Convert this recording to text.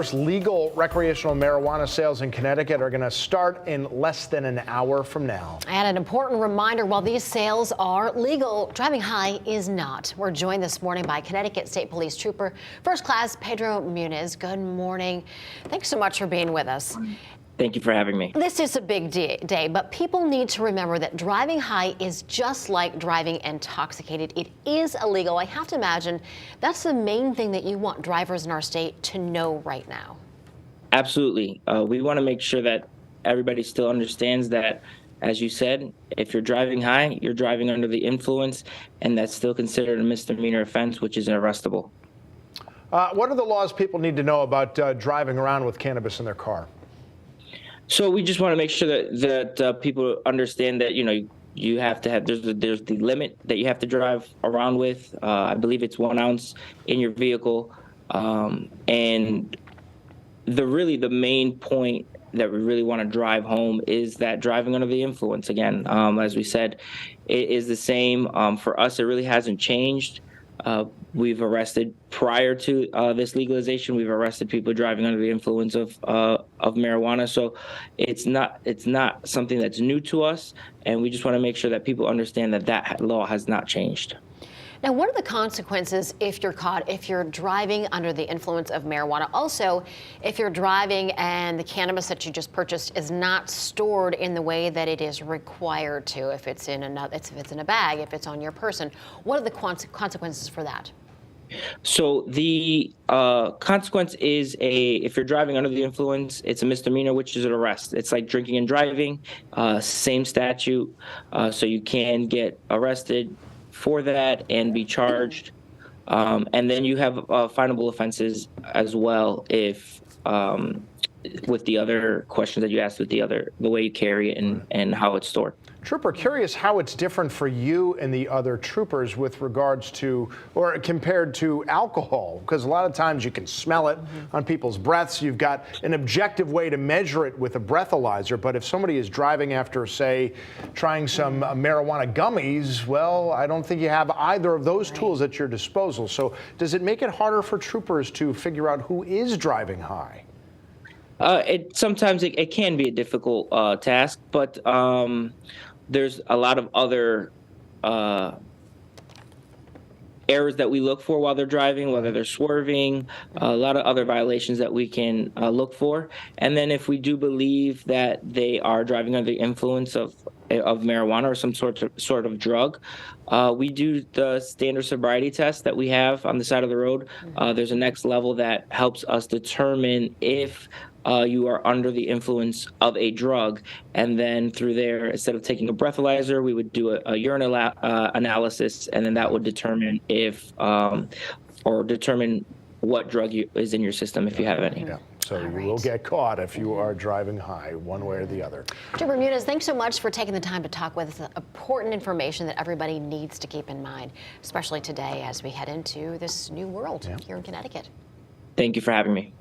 Legal recreational marijuana sales in Connecticut are going to start in less than an hour from now. And an important reminder, while these sales are legal, driving high is not. We're joined this morning by Connecticut State Police Trooper First Class Pedro Muniz. Good morning. Thanks so much for being with us. Thank you for having me. This is a big day, but people need to remember that driving high is just like driving intoxicated. It is illegal. I have to imagine that's the main thing that you want drivers in our state to know right now. Absolutely. We want to make sure that everybody still understands that, as you said, if you're driving high, you're driving under the influence, and that's still considered a misdemeanor offense, which is arrestable. What are the laws people need to know about driving around with cannabis in their car? So we just want to make sure that people understand that, you have to have, there's the limit that you have to drive around with. I believe it's 1 ounce in your vehicle. And the main point that we really want to drive home is that driving under the influence, again, as we said, it is the same. For us, it really hasn't changed. We've arrested, prior to this legalization, we've arrested people driving under the influence of marijuana. So it's not something that's new to us, and we just want to make sure that people understand that law has not changed. Now, what are the consequences if you're caught, if you're driving under the influence of marijuana? Also, if you're driving and the cannabis that you just purchased is not stored in the way that it is required to, if it's in a bag, if it's on your person, what are the consequences for that? So the consequence is if you're driving under the influence, it's a misdemeanor, which is an arrest. It's like drinking and driving, same statute. So you can get arrested for that and be charged. And then you have finable offenses as well if with the other questions that you asked with the way you carry it and how it's stored. Trooper, curious how it's different for you and the other troopers with regards to, or compared to alcohol, because a lot of times you can smell it on people's breaths. You've got an objective way to measure it with a breathalyzer, but if somebody is driving after, say, trying some marijuana gummies, well, I don't think you have either of those tools at your disposal. So does it make it harder for troopers to figure out who is driving high? Sometimes it can be a difficult task, but there's a lot of other errors that we look for while they're driving, whether they're swerving, a lot of other violations that we can look for. And then if we do believe that they are driving under the influence of marijuana or some sort of drug, we do the standard sobriety test that we have on the side of the road. There's a next level that helps us determine if you are under the influence of a drug, and then through there, instead of taking a breathalyzer, we would do a urine analysis, and then that would determine if or determine what drug is in your system if you have any. Yeah. So you will get caught if you are driving high, one way or the other. Trooper Muniz, thanks so much for taking the time to talk with us. Important information that everybody needs to keep in mind, especially today as we head into this new world here in Connecticut. Thank you for having me.